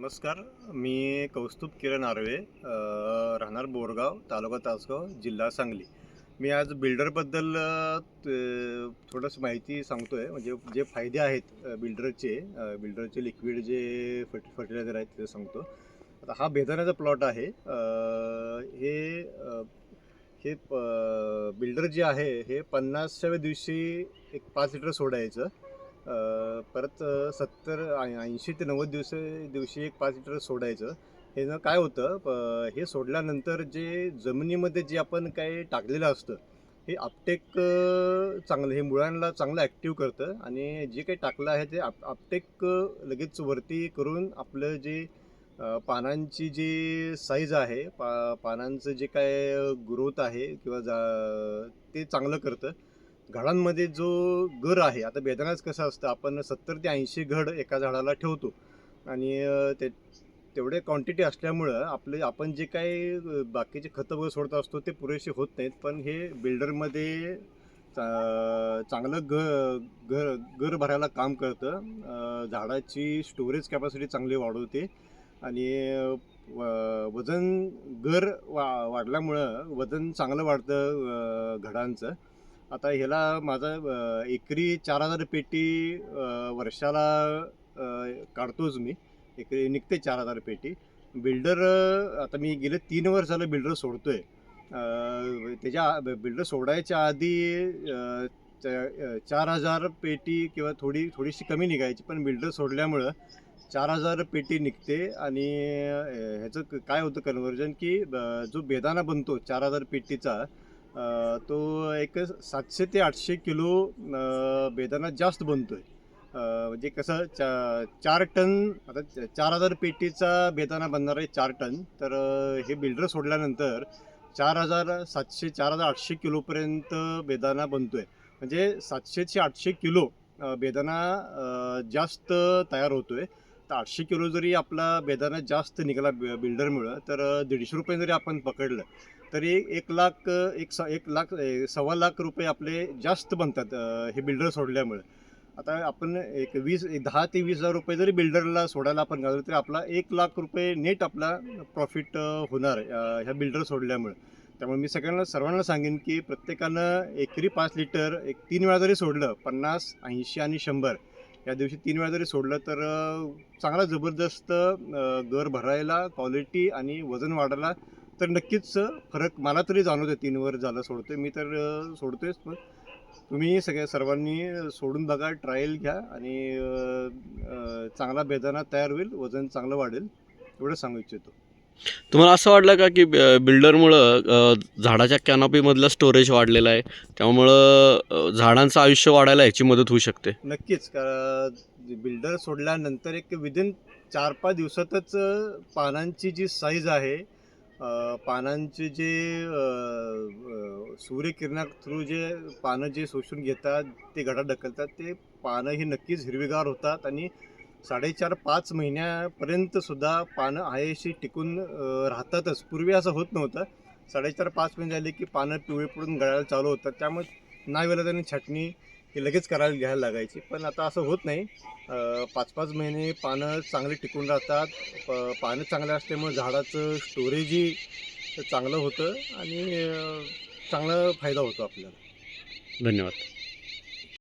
नमस्कार. मी कौस्तुभ किरण आर्वे, राहणार बोरगाव, तालुका तासगाव, जिल्हा सांगली. मी आज बिल्डरबद्दल थोडंसं माहिती सांगतो आहे. म्हणजे जे फायदे आहेत बिल्डरचे लिक्विड जे फर्टिलायझर आहेत ते सांगतो. आता हा बेदाण्याचा प्लॉट आहे. हे अ, हे बिल्डर जे आहे हे 50व्या दिवशी एक 5 लिटर सोडायचं. परत 80 ते 90 दिवशी एक 5 लिटर सोडायचं. हे ना काय होतं, हे सोडल्यानंतर जे जमिनीमध्ये जे आपण काही टाकलेलं असतं हे अपटेक चांगलं, हे मुळांना चांगलं ॲक्टिव्ह करतं आणि जे काही टाकलं आहे ते अपटेक लगेच वरती करून आपलं जे पानांची जी साईज आहे, पानांचं जे काय ग्रोथ आहे किंवा ते चांगलं करतं. घडांमध्ये जो गर आहे, आता बेदाणाच कसं असतं, आपण 70 ते 80 घड एका झाडाला ठेवतो आणि तेवढे क्वांटिटी असल्यामुळं आपण जे काही बाकीचे खतं वगैरे सोडत असतो ते पुरेसे होत नाहीत. पण हे बिल्डरमध्ये चांगलं गर भरायला काम करतं. झाडाची स्टोरेज कॅपॅसिटी चांगली वाढवते आणि वजन वाढल्यामुळं वजन चांगलं वाढतं घडांचं. आता ह्याला माझा एकरी 4000 पेटी वर्षाला काढतोच मी. एकरी निघते 4000 पेटी. आता मी गेले 3 वर्ष झालं बिल्डर सोडतोय. बिल्डर सोडायच्या आधी 4000 पेटी किंवा थोडीशी कमी निघायची, पण बिल्डर सोडल्यामुळं 4000 पेटी निघते आणि ह्याचं काय होतं कन्व्हर्जन, की जो बेदाणा बनतो 4000 पेटीचा, तो एक 700 ते 800 किलो बेदाणा जास्त बनतोय. म्हणजे कसं 4 टन, आता 4000 पेटीचा बेदाणा बनणार आहे 4 टन. तर हे बिल्डर सोडल्यानंतर 4700 4800 किलोपर्यंत बेदाणा बनतोय. म्हणजे 700 ते 800 किलो बेदाणा जास्त तयार होतोय. तर 800 किलो जरी आपला बेदाणा जास्त निघाला बिल्डरमुळं, तर ₹150 जरी आपण पकडलं तरी 1 लाख, 1 लाख ₹1.25 लाख आपले जास्त बनतात हे बिल्डर सोडल्यामुळे. आता आपण एक 10 ते 20 हजार रुपये जरी बिल्डरला सोडायला आपण घालवलं तरी आपला ₹1 लाख नेट आपला प्रॉफिट होणार ह्या बिल्डर सोडल्यामुळे. त्यामुळे मी सर्वांना सांगेन की प्रत्येकानं एकरी 5 लिटर 3 वेळा जरी सोडलं, 50, 80 आणि 100 या दिवशी 3 वेळा जरी सोडलं, तर चांगला जबरदस्त गर भरायला, क्वालिटी आणि वजन वाढायला तर नक्कीच फरक मला तरी जाणवतं. 3 वर झालं सोडतोय मी, तर सोडतोयच. पण तुम्ही सर्वांनी सोडून बघा, ट्रायल घ्या आणि चांगला बेदाणा तयार होईल, वजन चांगलं वाढेल, एवढं सांगू इच्छितो. तुम्हाला असं वाटलं का की बिल्डरमुळं झाडाच्या कॅनॉपीमधलं स्टोरेज वाढलेलं आहे, त्यामुळं झाडांचं आयुष्य वाढायला ह्याची मदत होऊ शकते? नक्कीच. बिल्डर सोडल्यानंतर एक विदिन 4-5 दिवसातच पानांची जी साईज आहे, पानांचे जे सूर्यकिरणा थ्रू जे पानं जे शोषून घेतात, ते घडात ढकलतात, ते पानं ही नक्कीच हिरवीगार होतात आणि 4.5-5 महिन्यापर्यंत सुद्धा पानं आहे अशी टिकून राहतातच. पूर्वी असं होत नव्हतं. 4.5-5 महिने झाले की पानं पिवळे पडून गळायला चालू होतात. त्यामुळे नाईलाजाने छाटणी ही लगेच घ्यायला लागायची. पण आता असं होत नाही. 5-5 महिने पानं चांगली टिकून राहतात. पानं चांगले असल्यामुळे झाडाचं स्टोरेजही चांगलं होतं आणि चांगला फायदा होतो आपल्याला. धन्यवाद.